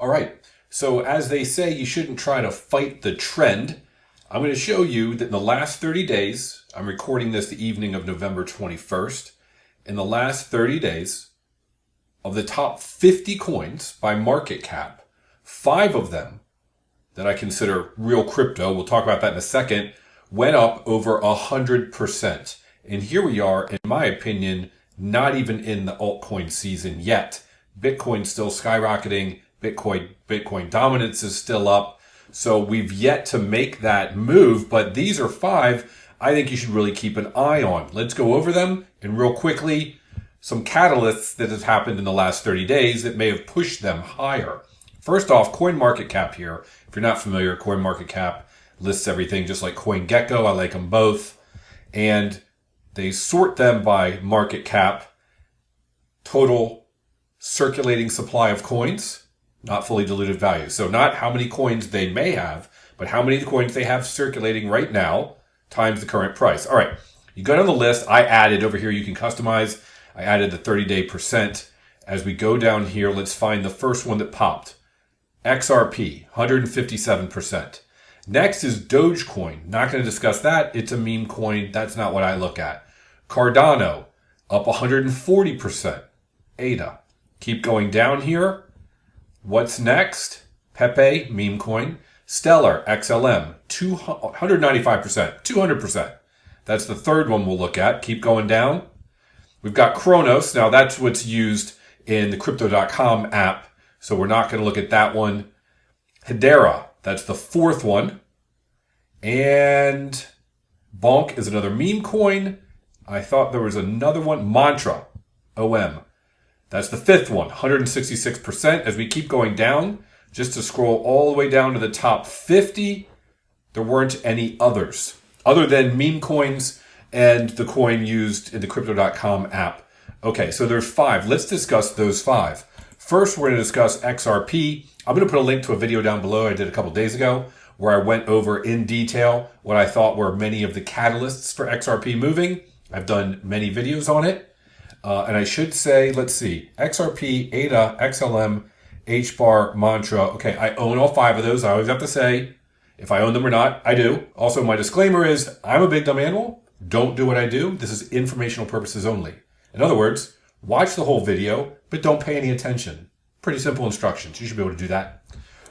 All right, so as they say, you shouldn't try to fight the trend. I'm going to show you that in the last 30 days, I'm recording this the evening of November 21st. In the last 30 days, of the top 50 coins by market cap, 5 of them that I consider real crypto, we'll talk about that in a second, went up over 100%. And here we are, in my opinion, not even in the altcoin season yet. Bitcoin's still skyrocketing. Bitcoin dominance is still up. So we've yet to make that move, but these are 5 I think you should really keep an eye on. Let's go over them, and real quickly, some catalysts that have happened in the last 30 days that may have pushed them higher. First off, CoinMarketCap here. If you're not familiar, CoinMarketCap lists everything just like CoinGecko. I like them both. And they sort them by market cap, total circulating supply of coins, not fully diluted value. So not how many coins they may have, but how many coins they have circulating right now times the current price. All right, you go down the list. I added over here, you can customize. I added the 30-day percent. As we go down here, let's find the first one that popped. XRP, 157%. Next is Dogecoin. Not going to discuss that. It's a meme coin. That's not what I look at. Cardano, up 140%. ADA. Keep going down here. What's next? Pepe, meme coin. Stellar, XLM, 195%, 200%. That's the third one we'll look at. Keep going down. We've got Kronos. Now that's what's used in the Crypto.com app. So we're not going to look at that one. Hedera, that's the fourth one. And Bonk is another meme coin. I thought there was another one. Mantra, OM. That's the fifth one, 166%. As we keep going down, just to scroll all the way down to the top 50, there weren't any others other than meme coins and the coin used in the Crypto.com app. Okay, so there's 5. Let's discuss those 5. First, we're going to discuss XRP. I'm going to put a link to a video down below I did a couple days ago where I went over in detail what I thought were many of the catalysts for XRP moving. I've done many videos on it. And I should say, let's see, XRP, ADA, XLM, HBAR, Mantra. Okay, I own all 5 of those. I always have to say if I own them or not. I do. Also, my disclaimer is I'm a big dumb animal. Don't do what I do. This is informational purposes only. In other words, watch the whole video, but don't pay any attention. Pretty simple instructions. You should be able to do that.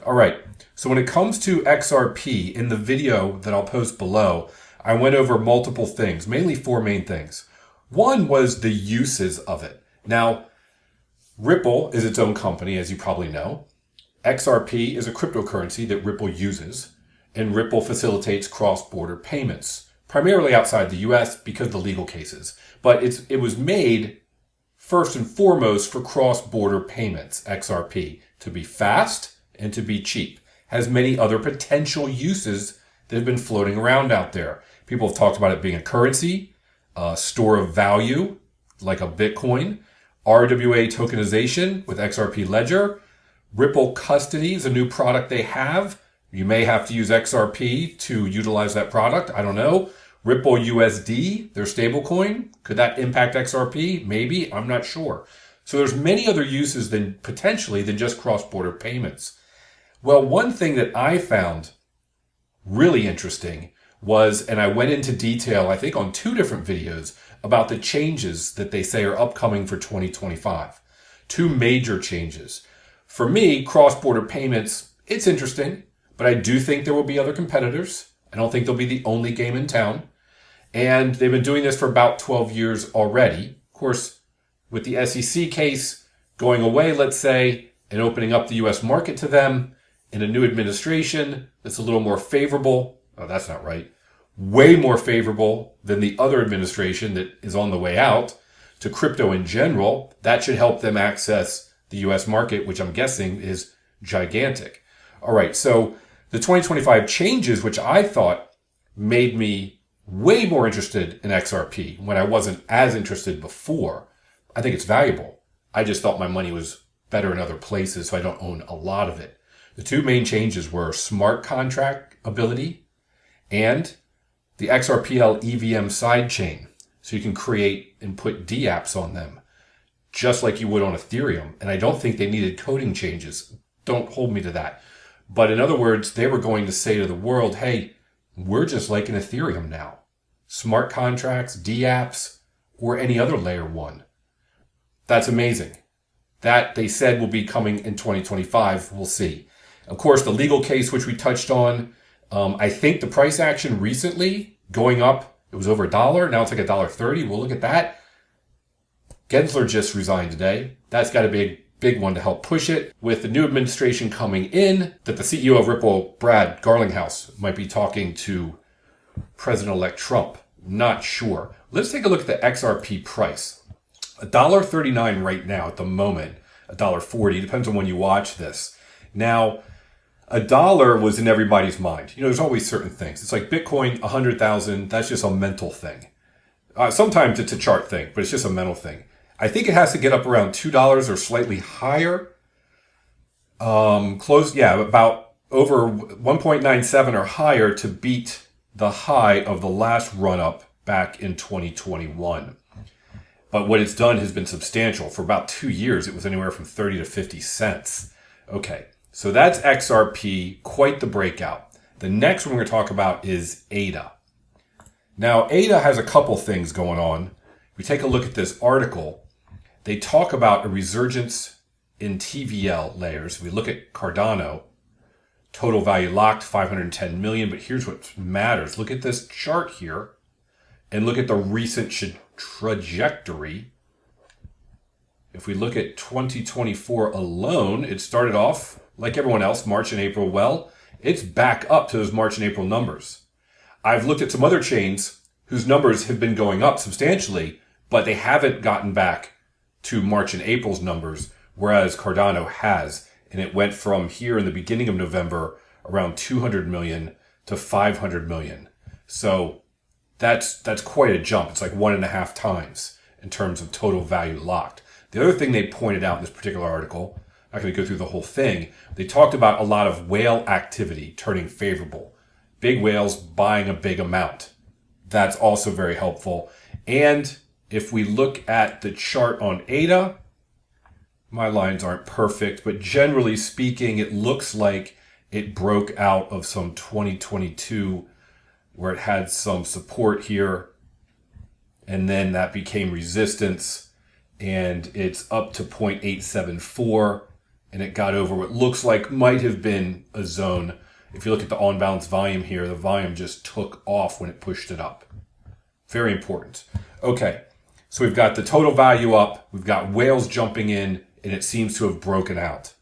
All right. So when it comes to XRP, in the video that I'll post below, I went over multiple things, mainly 4 main things. One was the uses of it. Now, Ripple is its own company, as you probably know. XRP is a cryptocurrency that Ripple uses, and Ripple facilitates cross-border payments, primarily outside the US because of the legal cases. But it was made first and foremost for cross-border payments, XRP, to be fast and to be cheap. Has many other potential uses that have been floating around out there. People have talked about it being a currency, a store of value, like a Bitcoin, RWA tokenization with XRP Ledger, Ripple Custody is a new product they have. You may have to use XRP to utilize that product. I don't know. Ripple USD, their stablecoin. Could that impact XRP? Maybe. I'm not sure. So there's many other uses than just cross-border payments. Well, one thing that I found really interesting was, and I went into detail, I think on 2 different videos, about the changes that they say are upcoming for 2025. 2 major changes. For me, cross-border payments, it's interesting, but I do think there will be other competitors. I don't think they'll be the only game in town. And they've been doing this for about 12 years already. Of course, with the SEC case going away, let's say, and opening up the US market to them in a new administration that's a little more favorable. Oh, that's not right. Way more favorable than the other administration that is on the way out to crypto in general. That should help them access the US market, which I'm guessing is gigantic. All right, so the 2025 changes, which I thought made me way more interested in XRP when I wasn't as interested before. I think it's valuable. I just thought my money was better in other places, so I don't own a lot of it. The 2 main changes were smart contract ability and the XRPL EVM sidechain. So you can create and put dApps on them, just like you would on Ethereum. And I don't think they needed coding changes. Don't hold me to that. But in other words, they were going to say to the world, hey, we're just like an Ethereum now. Smart contracts, dApps, or any other layer one. That's amazing. That, they said, will be coming in 2025. We'll see. Of course, the legal case, which we touched on, I think the price action recently going up, it was over $1. Now it's like $1.30. We'll look at that. Gensler just resigned today. That's got to be a big one to help push it. With the new administration coming in, that the CEO of Ripple, Brad Garlinghouse, might be talking to President-elect Trump. Not sure. Let's take a look at the XRP price. $1.39 right now at the moment. $1.40. Depends on when you watch this. Now, $1 was in everybody's mind. There's always certain things. It's like Bitcoin, 100,000. That's just a mental thing. Sometimes it's a chart thing, but it's just a mental thing. I think it has to get up around $2 or slightly higher. About over 1.97 or higher to beat the high of the last run-up back in 2021. But what it's done has been substantial. For about 2 years, it was anywhere from 30 to 50 cents. Okay, so that's XRP, quite the breakout. The next one we're going to talk about is ADA. Now, ADA has a couple things going on. If we take a look at this article, they talk about a resurgence in TVL layers. If we look at Cardano, total value locked, 510 million. But here's what matters. Look at this chart here and look at the recent trajectory. If we look at 2024 alone, it started off like everyone else, March and April. Well, it's back up to those March and April numbers. I've looked at some other chains whose numbers have been going up substantially, but they haven't gotten back to March and April's numbers, whereas Cardano has. And it went from here in the beginning of November around 200 million to 500 million. So that's quite a jump. It's like 1.5 times in terms of total value locked. The other thing they pointed out in this particular article, I'm not going to go through the whole thing, they talked about a lot of whale activity turning favorable. Big whales buying a big amount. That's also very helpful. And if we look at the chart on ADA, my lines aren't perfect, but generally speaking, it looks like it broke out of some 2022 where it had some support here, and then that became resistance, and it's up to 0.874, and it got over what looks like might have been a zone. If you look at the on-balance volume here, the volume just took off when it pushed it up. Very important. Okay, so we've got the total value up, we've got whales jumping in, and it seems to have broken out.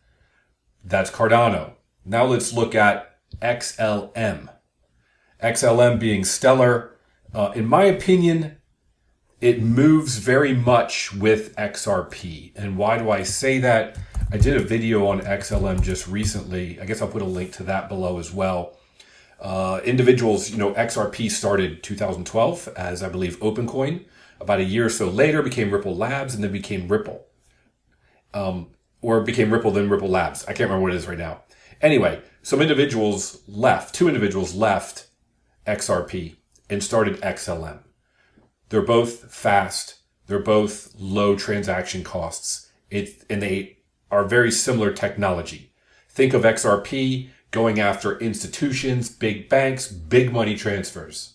That's Cardano. Now let's look at XLM. XLM being stellar. In my opinion, it moves very much with XRP. And why do I say that? I did a video on XLM just recently. I guess I'll put a link to that below as well. Individuals, XRP started 2012 as, I believe, OpenCoin. About a year or so later became Ripple Labs and then became Ripple. Or became Ripple, then Ripple Labs. I can't remember what it is right now. Anyway, two individuals left XRP and started XLM. They're both fast. They're both low transaction costs. And they are very similar technology. Think of XRP going after institutions, big banks, big money transfers.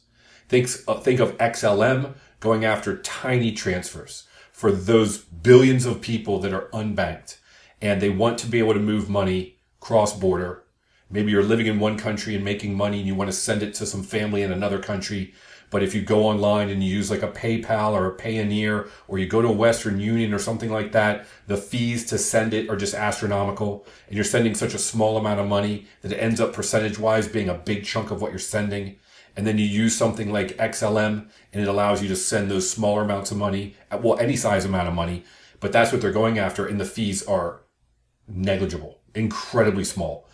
Think of XLM going after tiny transfers for those billions of people that are unbanked and they want to be able to move money cross-border. Maybe you're living in one country and making money and you want to send it to some family in another country. But if you go online and you use like a PayPal or a Payoneer, or you go to a Western Union or something like that, the fees to send it are just astronomical. And you're sending such a small amount of money that it ends up percentage-wise being a big chunk of what you're sending. And then you use something like XLM and it allows you to send those smaller amounts of money, well, any size amount of money. But that's what they're going after. And the fees are negligible, incredibly small.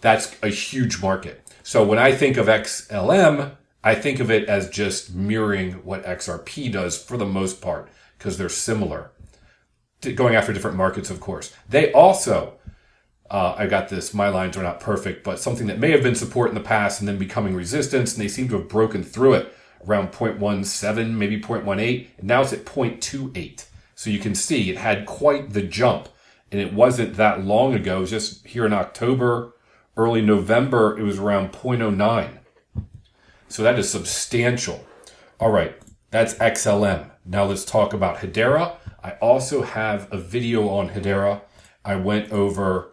That's a huge market. So when I think of XLM, I think of it as just mirroring what XRP does for the most part, because they're similar. Going after different markets, of course. They also, I got this, my lines are not perfect, but something that may have been support in the past and then becoming resistance, and they seem to have broken through it around 0.17, maybe 0.18, and now it's at 0.28. So you can see it had quite the jump. And it wasn't that long ago. It was just here in October, early November, it was around 0.09. So that is substantial. All right, that's XLM. Now let's talk about Hedera. I also have a video on Hedera. I went over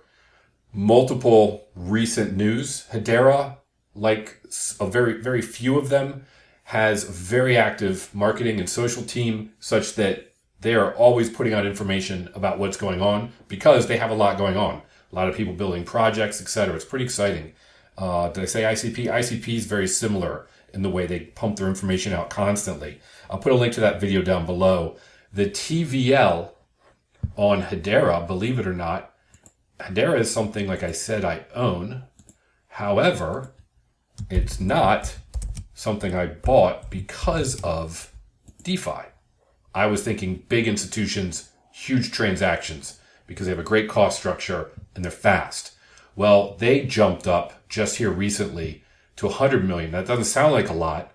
multiple recent news. Hedera, like a very few of them, has very active marketing and social team such that they are always putting out information about what's going on because they have a lot going on. A lot of people building projects, etc. It's pretty exciting. Did I say ICP? ICP is very similar in the way they pump their information out constantly. I'll put a link to that video down below. The TVL on Hedera, believe it or not, Hedera is something, like I said, I own. However, it's not something I bought because of DeFi. I was thinking big institutions, huge transactions, because they have a great cost structure and they're fast. Well, they jumped up just here recently to 100 million. That doesn't sound like a lot,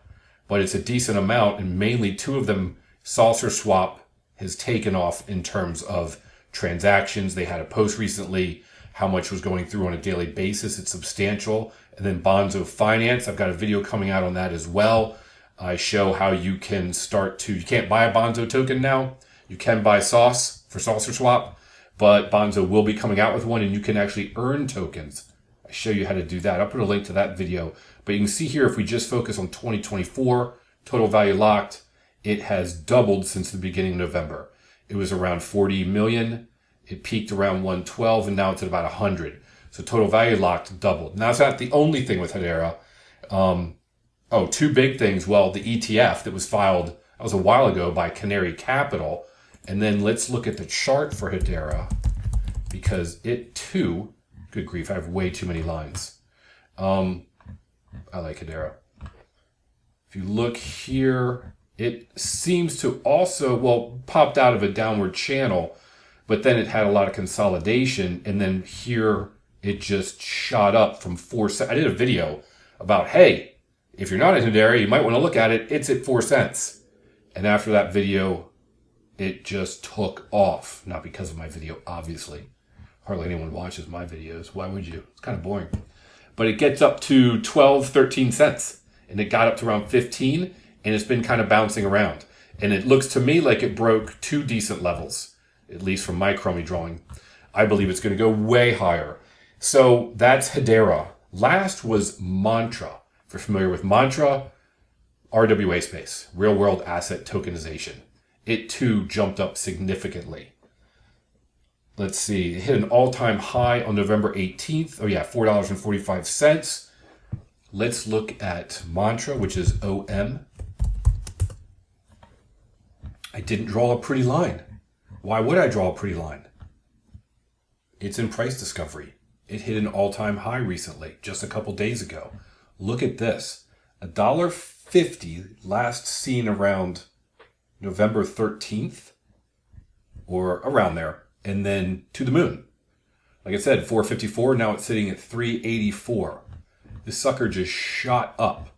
but it's a decent amount, and mainly two of them, Saucer Swap has taken off in terms of transactions. They had a post recently how much was going through on a daily basis. It's substantial. And then Bonzo Finance, I've got a video coming out on that as well. I show how you can you can't buy a Bonzo token now. You can buy Sauce for Saucer Swap, but Bonzo will be coming out with one, and you can actually earn tokens. I show you how to do that. I'll put a link to that video. But you can see here, if we just focus on 2024, total value locked, it has doubled since the beginning of November. It was around 40 million. It peaked around 112, and now it's at about 100. So total value locked doubled. Now, it's not the only thing with Hedera. Two big things. Well, the ETF that was filed, that was a while ago by Canary Capital. And then let's look at the chart for Hedera, because it too, good grief, I have way too many lines. I like Hedera. If you look here, it seems to also, popped out of a downward channel, but then it had a lot of consolidation, and then here it just shot up from 4 cents. I did a video about, hey, if you're not in Hedera, you might want to look at it. It's at 4 cents. And after that video, it just took off. Not because of my video, obviously. Hardly anyone watches my videos. Why would you? It's kind of boring. But it gets up to 12, 13 cents. And it got up to around 15, and it's been kind of bouncing around. And it looks to me like it broke two decent levels, at least from my Chromie drawing. I believe it's going to go way higher. So that's Hedera. Last was Mantra. If you're familiar with Mantra, RWA space, real world asset tokenization. It too jumped up significantly. Let's see, it hit an all-time high on November 18th. Oh yeah, $4.45. Let's look at Mantra, which is OM. I didn't draw a pretty line. Why would I draw a pretty line? It's in price discovery. It hit an all-time high recently, just a couple days ago. Look at this. $1.50 last seen around November 13th or around there, and then to the moon. Like I said, 454, now it's sitting at 384. This sucker just shot up.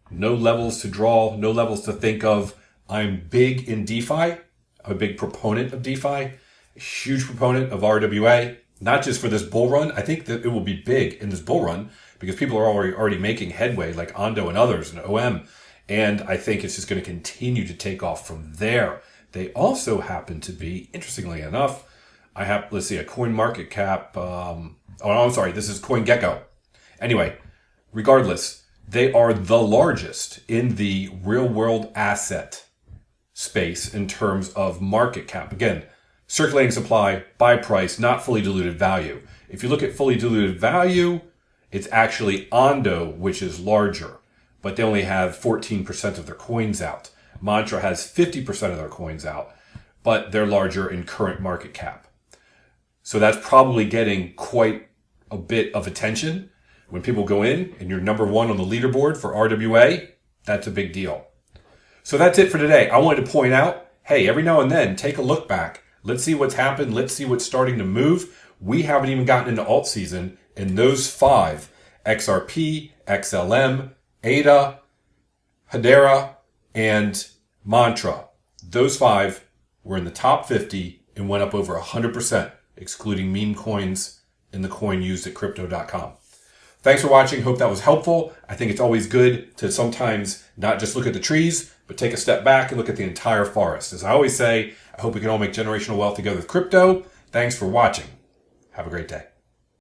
No levels to draw, no levels to think of. I'm big in DeFi. I'm a big proponent of DeFi, a huge proponent of RWA, not just for this bull run. I think that it will be big in this bull run because people are already making headway, like Ondo and others and OM. And I think it's just going to continue to take off from there. They also happen to be, interestingly enough, let's see, a coin market cap. This is CoinGecko. Anyway, regardless, they are the largest in the real world asset space in terms of market cap. Again, circulating supply, buy price, not fully diluted value. If you look at fully diluted value, it's actually Ondo, which is larger, but they only have 14% of their coins out. Mantra has 50% of their coins out, but they're larger in current market cap. So that's probably getting quite a bit of attention. When people go in and you're number one on the leaderboard for RWA, that's a big deal. So that's it for today. I wanted to point out, hey, every now and then, take a look back. Let's see what's happened. Let's see what's starting to move. We haven't even gotten into alt season, and those five, XRP, XLM, ADA, Hedera, and Mantra, those five were in the top 50 and went up over 100% excluding meme coins in the coin used at crypto.com. Thanks for watching. Hope that was helpful. I think it's always good to sometimes not just look at the trees, but take a step back and look at the entire forest. As I always say, I hope we can all make generational wealth together with crypto. Thanks for watching. Have a great day.